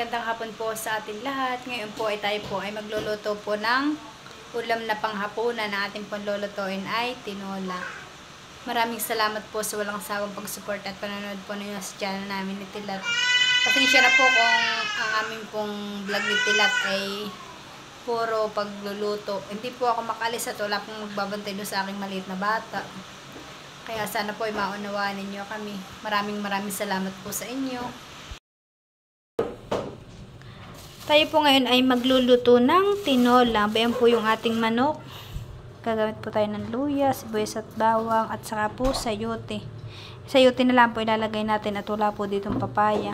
magandang hapon po sa ating lahat. Ngayon po ay tayo po ay magluluto po ng ulam na panghapunan. Na ating panlulutuin ay tinola. Maraming salamat po sa walang sawang pag-support at panonood po ninyo sa channel namin ni Tilat. Pasensya na po kung ang aming pong vlog ni Tilat ay puro pagluluto. Hindi po ako makalis at wala pong magbabantay doon sa aking maliit na bata. Kaya sana po ay maunawaan ninyo kami. Maraming salamat po sa inyo. Tayo po ngayon ay magluluto ng tinola. Bayan po yung ating manok. Gagamit po tayo ng luya, sibuyas at bawang at saka po sayote. Sayote na lang po ilalagay natin at wala po ditong papaya.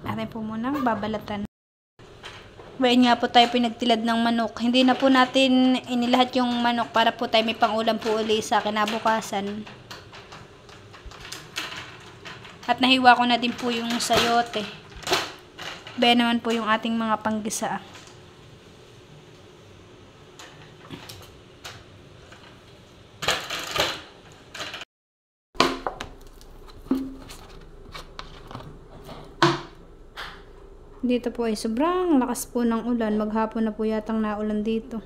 Atin po munang babalatan. Bayan nga po tayo pinagtilad ng manok. Hindi na po natin inilahat yung manok para po tayo may pangulam po uli sa kinabukasan. At nahiwa ko na din po yung sayote. Bayan naman po yung ating mga panggisa. Dito po ay sobrang lakas po ng ulan. Maghapon na po yatang naulan dito.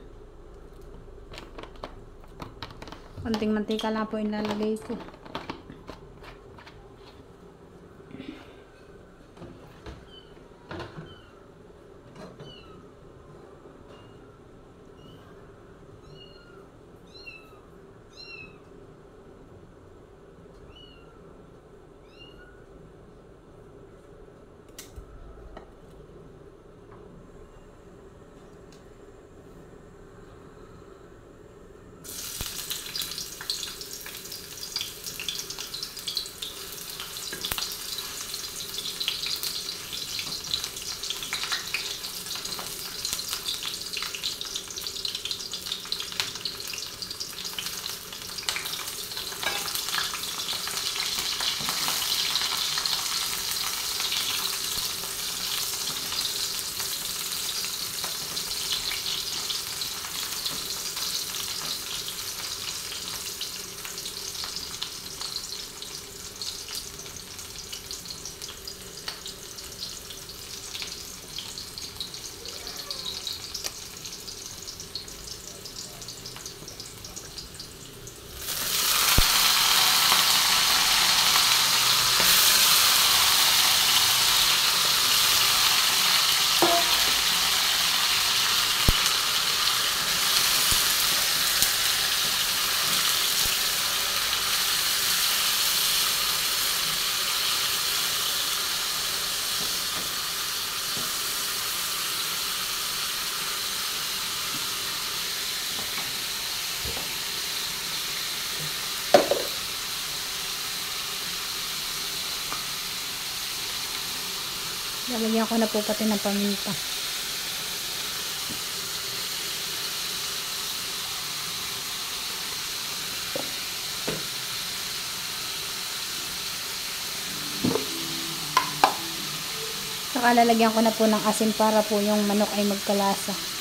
Konting mantika lang po ilalagay ko. Lalagyan ko na po pati ng paminta. Saka lalagyan ko na po ng asin para po yung manok ay magkalasa.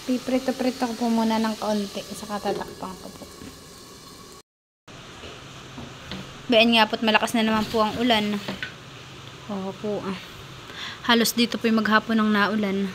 Piprito-prito ko po muna ng kaunti. Saka tatakpan ko po. Bayan nga po't malakas na naman po ang ulan. Oo po ah. Halos dito po yung maghapon ng naulan.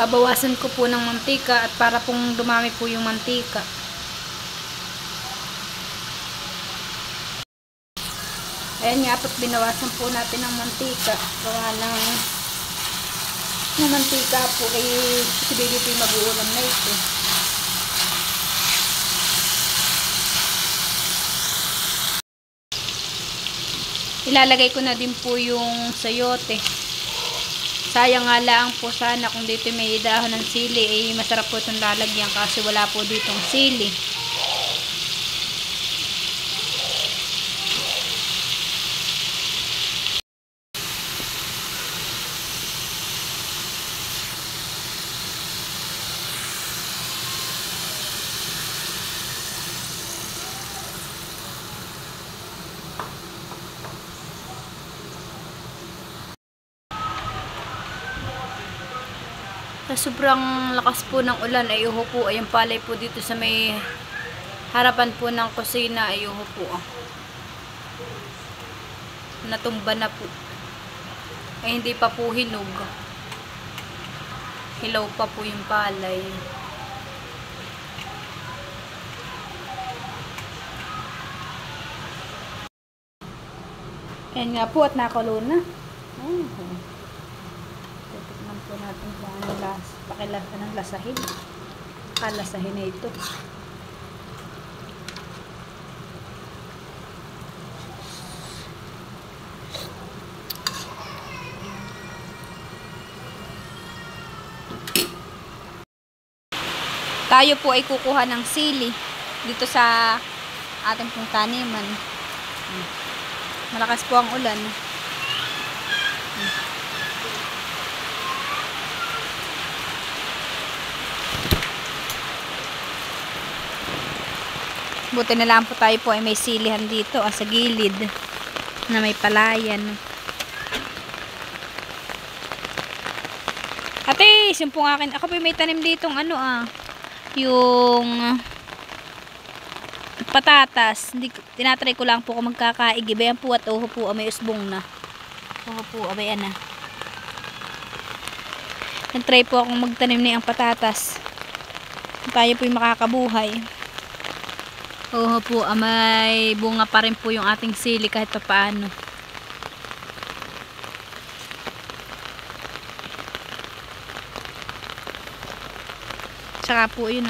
babawasan ko po ng mantika at para pong dumami po yung mantika. Ayan nga po't binawasan po natin ng mantika. Gawa ng mantika po ay si baby po yung mag-uulam na ito. Ilalagay ko na din po yung sayote. Sayang nga lang po sana kung dito may dahon ng sili, eh masarap po itong lalagyan kasi wala po ditong sili. Sa sobrang lakas po ng ulan ay uho po ay yung palay po dito sa may harapan po ng kusina ay uho po. Natumba na po. Ay hindi pa po hinog. Hilaw pa po yung palay. Ayan nga po at nakulo na. Titikman po natin kung anong pakilasa ng lasahin. Kalasahin na ito. Tayo po ay kukuha ng sili dito sa ating pong taniman. Malakas po ang ulan. Buti na lang po tayo po ay may silihan dito sa gilid na may palayan. Ate, yung pong akin, ako po may tanim ditong yung patatas. Tinatry ko lang po kung magkakaigi. Bayan po at uho po may usbong na. Uho po, bayan na. Nag-try po akong magtanim na yung patatas. Tayo po yung makakabuhay. Uho po, may bunga pa rin po yung ating sili kahit pa paano. Tsaka po yun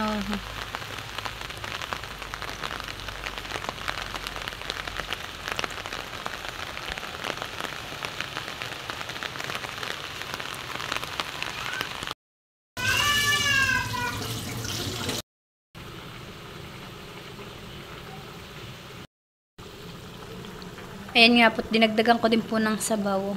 Ayan nga po, dinagdagan ko din po ng sabaw.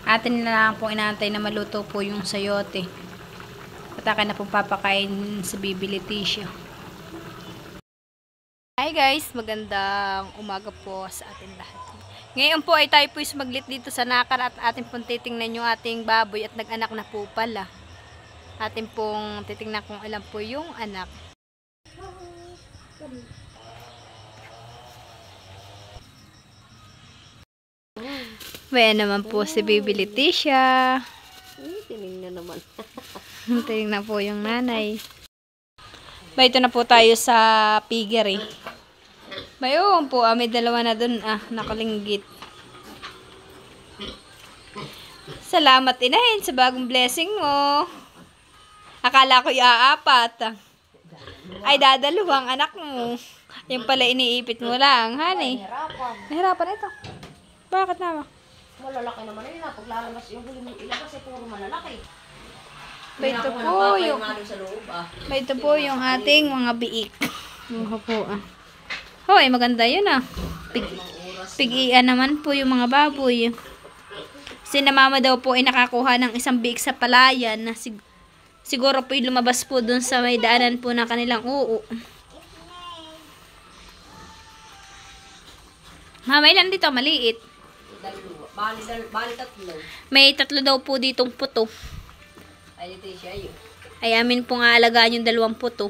Atin na lang po inaantay na maluto po yung sayote. At akin na po papakain sa Bibi Leticia. Hi guys, magandang umaga po sa atin lahat. Ngayon po ay tayo po sumaglit dito sa nakar at atin pong titingnan yung ating baboy at nag-anak na po pala. Atin pong titingnan kung ilan po yung anak. May naman po si Bibi Leticia. Tinignan naman. Tinignan po yung nanay. Ba, ito na po tayo sa piggery. Bayon po, may dalawa na dun nakalinggit. Salamat inahin sa bagong blessing mo. Akala ko iaapat. Ay, dadalawang anak mo. Yung pala iniipit mo lang, honey. Nahirapan ito. Bakit naman? Malalaki naman yun. Paglalabas yung huli mong ilabas ay puro malalaki. Ba, ito po yung ating mga biik. Buha po Hoy, maganda yun Pig-ian naman po yung mga baboy. Si na mama daw po ay nakakuha ng isang biik sa palayan na siguro po lumabas po dun sa may daanan po ng kanilang uo. Mama, ilan dito? Maliit. Bali tatlo. May tatlo daw po ditong puto. Ay, dito siya yun. Ay, amin pong aalagaan yung 2 puto.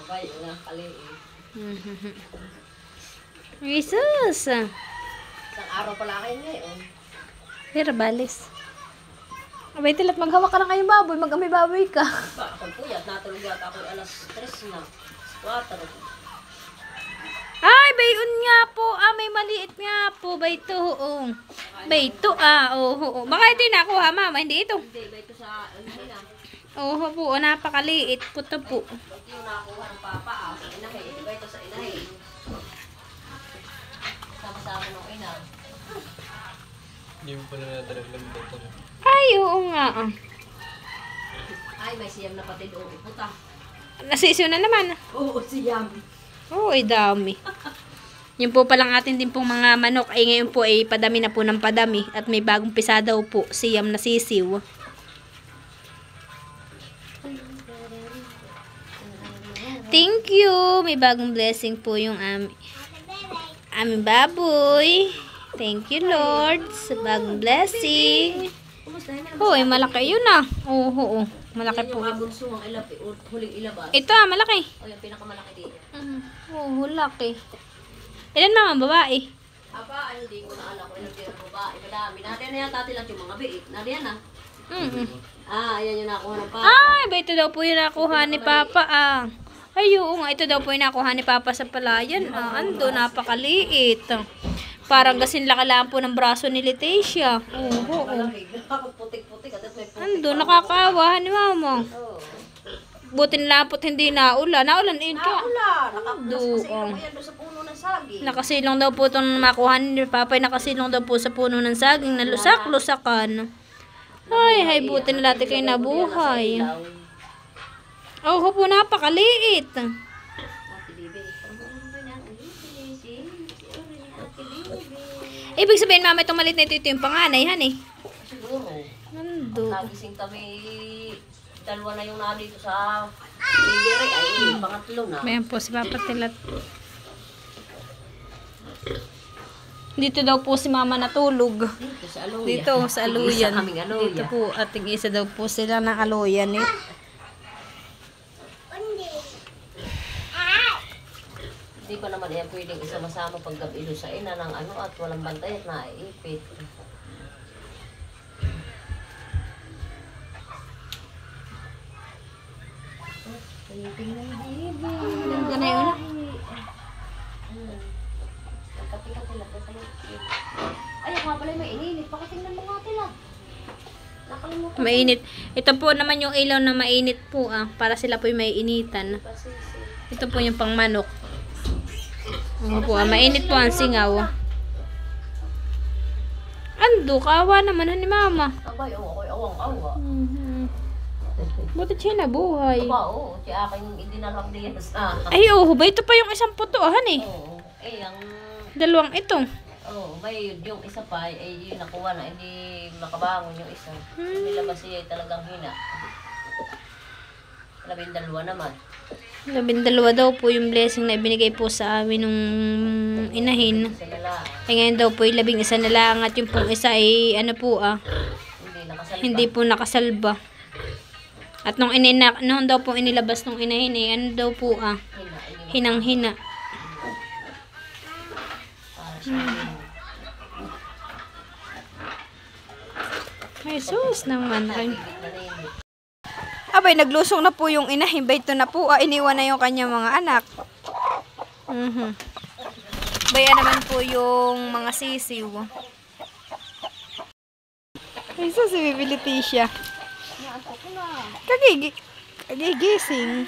Abay, wala kaliin. Jesus! Isang araw pala kayo ngayon. Pero balis. Abay, tilat, maghawak ka na kayong baboy. Mag-amay baboy ka. Ba, ako po yan. Natulog yata ako alas 3 na. 4. Ay, bayon nga po. May maliit nga po. Bayto, oo. Bayto, oo. Baka ito yung nakuha, mama. Hindi ito. Hindi, ba ito sa na. Oo po, napakaliit po ito po. Ito yung nakuha ng papa. Sa inahe. Ito ba ito sa inahe? Sama-sama ng ina. Hindi mo pala natalagang lambat. Ay, oo nga. Ay, may siyam na pati doon. Puta. Nasisiw na naman. Oo, siyam. Oo, ay dami. Yun po palang atin din pong mga manok. Ay ngayon po ay padami na po ng padami. At may bagong pisa daw po. Siyam na sisiw. Thank you. May bagong blessing po yung aming baboy. Thank you, Lord, sa bagong blessing. Oh, ay malaki yun ah. Oo. Malaki po. Yung abunso ang huling ilabas. Ito malaki. O, yung pinakamalaki dito. Oo, laki. Ilan mga babae? Apa, hindi ko na alam kung ilang din ang babae. Madami. Natin na yata tilat yung mga biik. Nariyan na. Ayan yung nakuha ng papa. Ay, ba ito daw po yung nakuha ni Papa Ay, oo nga, ito daw po yung nakuha ni Papa sa palayan Ando, napakaliit. Parang gasin laki lang po ng braso ni Leticia. Oo. Putik-putik. At may putik. Ando, nakakawa ni Mama. Oo. Buti nilapot hindi naulan. Naulan yun ka. Wala. Nakapulas kasi yung yan doon sa puno ng saging. Nakasilong daw po itong makuha ni Papa. Nakasilong daw po sa puno ng saging. Nalusak-lusakan. Ay, buti na natin kayo nabuhay. Oo po, napakaliit. Ibig sabihin, mama, itong maliit na ito yung panganay, han eh. Siguro. Nando. Nagising kami, dalawa na yung nandito sa Bigiri. Ay, pangatlo na. Ayan po, si Papa Tilat. Dito daw po si mama natulog. Dito sa Aluyan. Dito sa Aluyan. Isa kaming Aluyan. Dito po, ating isa daw po sila ng Aluyan eh. Hindi ko naman yan pwedeng isama-sama pag gabi doon sa ina ng ano at walang bantay at naiipit. Ganda na yun. Ay, nga pala may ininit. Pakatingnan mo nga tila. Nakalimutan. Mainit. Ito po naman yung ilaw na mainit po para sila po yung may initan. Ito po yung pang manok. Oo po, mainit po ang singaw. Ando, kawa naman ni mama. Abay, ako'y awang-awa. Buti siya nabuhay. Aba, oo. Si aking idinalak diyan sa... Ay, oo ba? Ito pa yung isang putuhan eh. Oo. Ang... Dalawang ito. Oo, may yung isa pa, yung nakuha na, hindi makabangon yung isa. Nilabas siya talagang hina. 12 naman. 12 daw po yung blessing na ibinigay po sa amin nung inahin. Isa na lang. Ay ngayon daw po yung 11 na lang at yung pong isa ay ano po Hindi nakasalpa. hindi po nakasalba. At nung noon daw po inilabas nung inahin ano daw po Hina. hinang-hina. Para siya. Ay sus naman. Tigit na nini. Abay, naglusong na po yung inahin. Bayto na po. Iniwan na yung kanyang mga anak. Baya naman po yung mga sisiw. Ay, so si Bibi Leticia. Kagigising.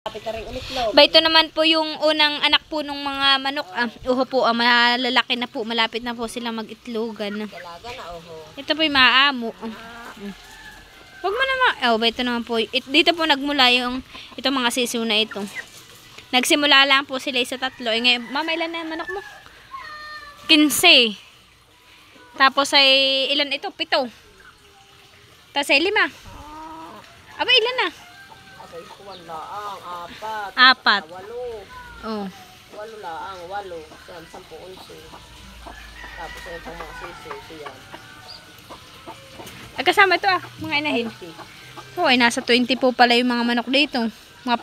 Kapit na rin ulit lo. Bayto naman po yung unang anak po ng mga manok. Uho po, malalaki na po. Malapit na po sila mag-itlogan. Dalaga na, oho. Ito po yung maaamo. Huwag mo naman. Bayto naman po. Dito po nagmula yung itong mga sisiw na ito. Nagsimula lang po sila sa 3. Ngayon, mama, ilan na manok mo? 15. Tapos ay ilan ito? 7. Tapos ay 5. Aba, ilan na? Abay, 1 laang, 4. 4. 8. Oh. 8 laang, 8. 10, 11. Tapos ay itong mga sisiw, siya. Kasama ito mga inahin. Oo, ay nasa 20 po pala yung mga manok dito.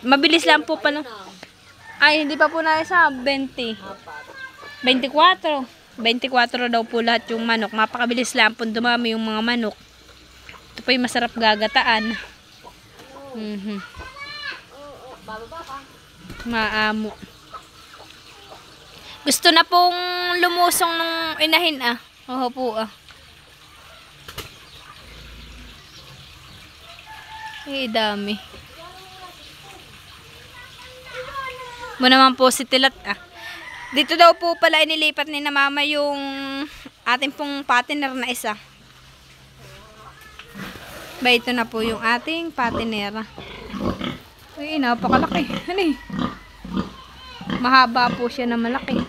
Mabilis lang po pala. Ay, hindi pa po na isa. 20. 24. 24 daw po lahat yung manok. Mapakabilis lang po dumami yung mga manok. Ito po yung masarap gagataan. Maamo. Gusto na pong lumusong nung inahin Oo po Ay, dami. Mo naman po si Tilat Dito daw po pala inilipat ni na mama yung ating pong patiner na isa. Ba, ito na po yung ating patiner. Ay, napakalaki. Mahaba po siya na malaki.